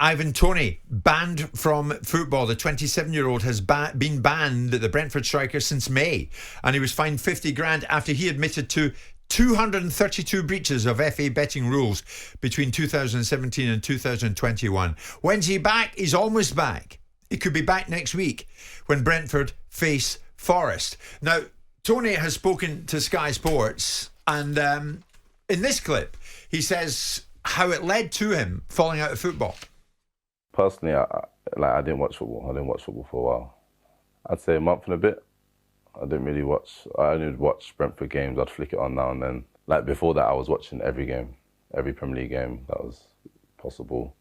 Ivan Toney, banned from football. The 27-year-old has been banned, the Brentford striker, since May. And he was fined 50 grand after he admitted to 232 breaches of FA betting rules between 2017 and 2021. When's he back? He's almost back. He could be back next week when Brentford face Forest. Now, Toney has spoken to Sky Sports, and in this clip, he says how it led to him falling out of football. Personally, I didn't watch football. I didn't watch football for a while. I'd say a month and a bit. I didn't really watch. I only watch Brentford games. I'd flick it on now and then. Like before that, I was watching every game, every Premier League game that was possible,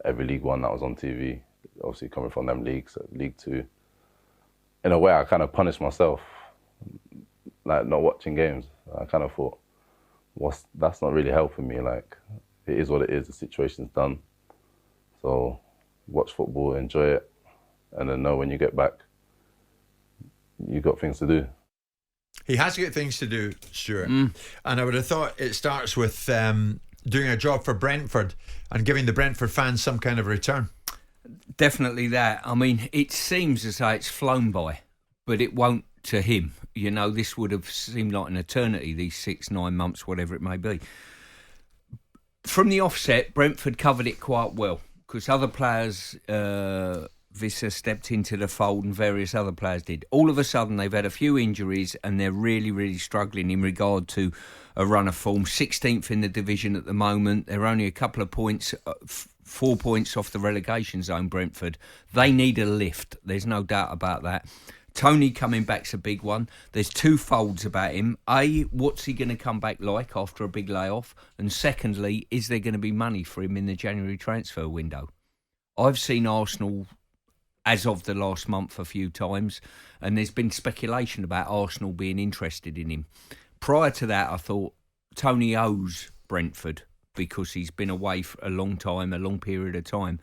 every League One that was on TV. Obviously coming from them leagues, League Two. In a way, I kind of punished myself, like not watching games. I kind of thought, that's not really helping me. Like, it is what it is. The situation's done. So watch football, enjoy it, and then know when you get back, you've got things to do. He has got things to do, Stuart. And I would have thought it starts with doing a job for Brentford and giving the Brentford fans some kind of return. Definitely that. I mean, it seems as though it's flown by, but it won't to him. You know, this would have seemed like an eternity, these 6-9 months, whatever it may be. From the offset, Brentford covered it quite well because other players, Visser stepped into the fold and various other players did. All of a sudden, they've had a few injuries and they're really, really struggling in regard to a run of form. 16th in the division at the moment. They're only a couple of points, 4 points off the relegation zone, Brentford. They need a lift. There's no doubt about that. Toney coming back's a big one. There's two folds about him. A, what's he going to come back like after a big layoff? And secondly, is there going to be money for him in the January transfer window? I've seen Arsenal, as of the last month, a few times, and there's been speculation about Arsenal being interested in him. Prior to that, I thought Toney owes Brentford because he's been away for a long time, a long period of time.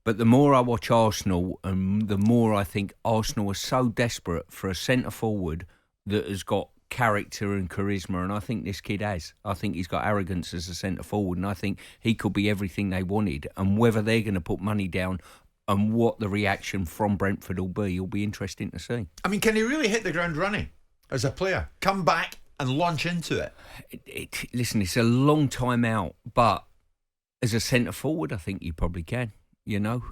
But the more I watch Arsenal, the more I think Arsenal are so desperate for a centre-forward that has got character and charisma, and I think this kid has. I think he's got arrogance as a centre-forward, and I think he could be everything they wanted. And whether they're going to put money down and what the reaction from Brentford will be interesting to see. I mean, can he really hit the ground running as a player? Come back and launch into it? Listen, it's a long time out, but as a centre-forward, I think you probably can. You know,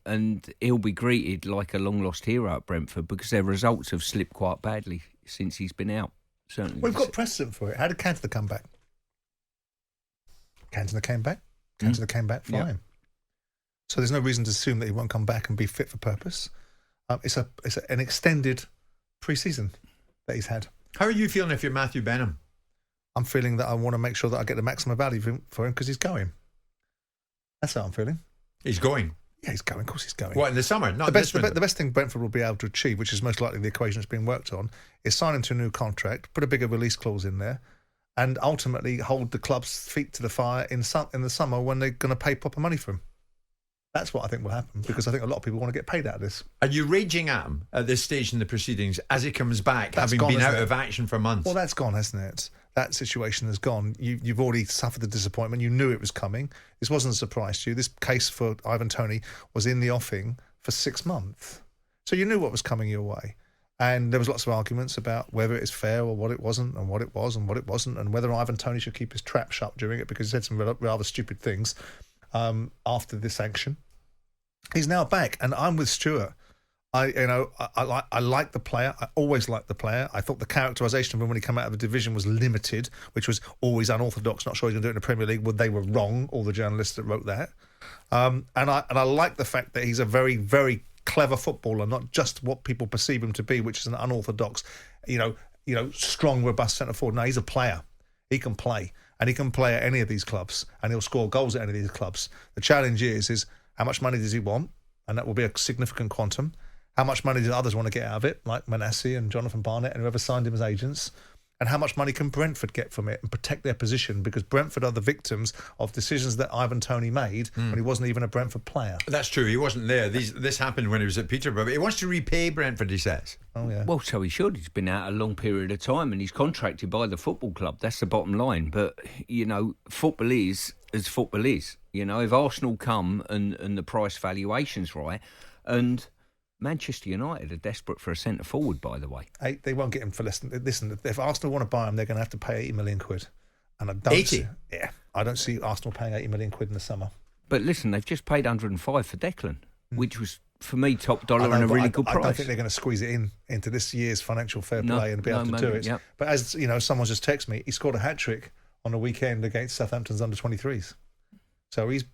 and he'll be greeted like a long-lost hero at Brentford because their results have slipped quite badly since he's been out, certainly. We've got precedent for it. How did Cantona come back? Cantona came back. Cantona came back fine. Yeah. So there's no reason to assume that he won't come back and be fit for purpose. It's an extended pre-season that he's had. How are you feeling if you're Matthew Benham? I'm feeling that I want to make sure that I get the maximum value for him because he's going. That's how I'm feeling. He's going? Yeah, he's going. Of course he's going. What, in the summer? Not the best thing Brentford will be able to achieve, which is most likely the equation that's being worked on, is sign him to a new contract, put a bigger release clause in there, and ultimately hold the club's feet to the fire in the summer when they're going to pay proper money for him. That's what I think will happen, because I think a lot of people want to get paid out of this. Are you raging at him at this stage in the proceedings as he comes back, that's having gone, been out of action for months? Well, that's gone, hasn't it? That situation has gone. You've already suffered the disappointment. You knew it was coming. This wasn't a surprise to you. This case for Ivan Toney was in the offing for 6 months. So you knew what was coming your way. And there was lots of arguments about whether it's fair or what it wasn't and what it was and what it wasn't, and whether Ivan Toney should keep his trap shut during it because he said some rather stupid things after this sanction. He's now back, and I'm with Stuart. I like the player. I always liked the player. I thought the characterisation of him when he came out of the division was limited, which was always unorthodox. Not sure he's going to do it in the Premier League. Well, they were wrong, all the journalists that wrote that. And I like the fact that he's a very, very clever footballer, not just what people perceive him to be, which is an unorthodox, strong, robust centre forward. No, he's a player. He can play, and he can play at any of these clubs, and he'll score goals at any of these clubs. The challenge is how much money does he want? And that will be a significant quantum. How much money do others want to get out of it, like Manasseh and Jonathan Barnett and whoever signed him as agents? And how much money can Brentford get from it and protect their position? Because Brentford are the victims of decisions that Ivan Toney made when he wasn't even a Brentford player. That's true. He wasn't there. This happened when he was at Peterborough. But he wants to repay Brentford, he says. Oh, yeah. Well, so he should. He's been out a long period of time and he's contracted by the football club. That's the bottom line. But, football is as football is. If Arsenal come and the price valuation's right, and Manchester United are desperate for a centre forward, by the way. They won't get him for less than... Listen, if Arsenal want to buy him, they're going to have to pay 80 million quid. And I don't 80? I don't see Arsenal paying 80 million quid in the summer. But listen, they've just paid 105 for Declan, which was, for me, top dollar and a really good price. I don't think they're going to squeeze it into this year's financial fair play and be able to do it. Yep. But as someone just texted me, he scored a hat-trick on the weekend against Southampton's under-23s. So he's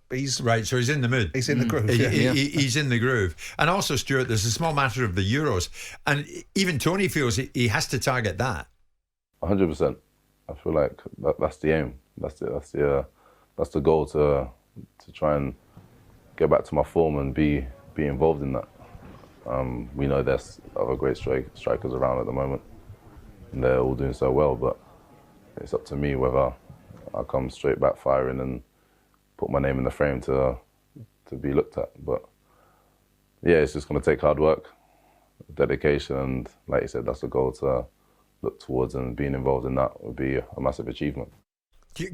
right. So he's in the mood. He's in the groove. He's in the groove. And also, Stuart, there's a small matter of the Euros, and even Tony feels he has to target that. 100%. I feel like that's the aim. That's the goal to try and get back to my form and be involved in that. We know there's other great strikers around at the moment, and they're all doing so well. But it's up to me whether I come straight back firing and put my name in the frame to be looked at. But yeah, it's just going to take hard work, dedication, and like you said, that's the goal to look towards, and being involved in that would be a massive achievement.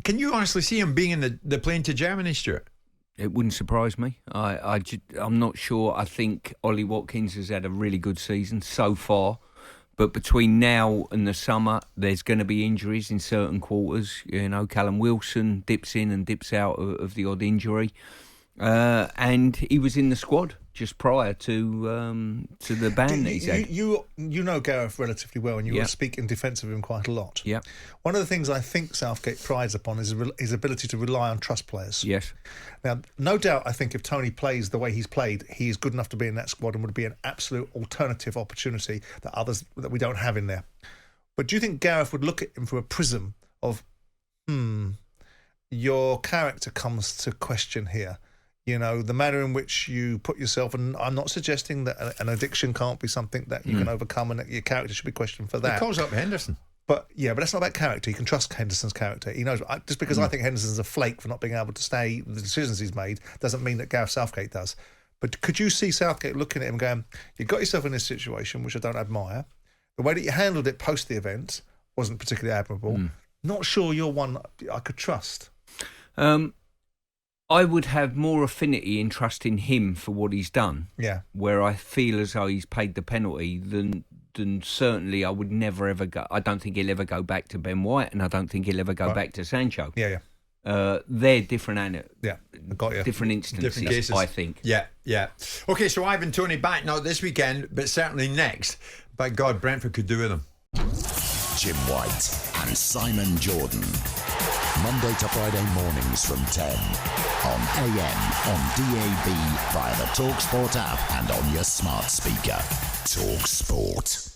Can you honestly see him being in the plane to Germany, Stuart? It wouldn't surprise me. I'm not sure. I think Ollie Watkins has had a really good season so far. But between now and the summer, there's going to be injuries in certain quarters. Callum Wilson dips in and dips out of the odd injury. And he was in the squad just prior to the ban that he's had. You know Gareth relatively well, and you speak in defence of him quite a lot. Yeah. One of the things I think Southgate prides upon is his ability to rely on trust players. Yes. Now, no doubt, I think if Tony plays the way he's played, he is good enough to be in that squad and would be an absolute alternative opportunity that we don't have in there. But do you think Gareth would look at him from a prism of, your character comes to question here? The manner in which you put yourself, and I'm not suggesting that an addiction can't be something that you can overcome and that your character should be questioned for that. He calls up Henderson. But that's not about character. You can trust Henderson's character. He knows, just because I think Henderson's a flake for not being able to stay, the decisions he's made, doesn't mean that Gareth Southgate does. But could you see Southgate looking at him going, you got yourself in this situation, which I don't admire. The way that you handled it post the event wasn't particularly admirable. Not sure you're one I could trust. I would have more affinity in trusting him for what he's done. Yeah. Where I feel as though he's paid the penalty, than certainly I would never ever go. I don't think he'll ever go back to Ben White, and I don't think he'll ever go back to Sancho. Yeah. They're different, got you. Different instances, different cases. I think. Yeah. Okay, so Ivan Toney back not this weekend, but certainly next. By God, Brentford could do with him. Jim White and Simon Jordan. Monday to Friday mornings from 10 on AM, on DAB, via the TalkSPORT app and on your smart speaker. TalkSPORT.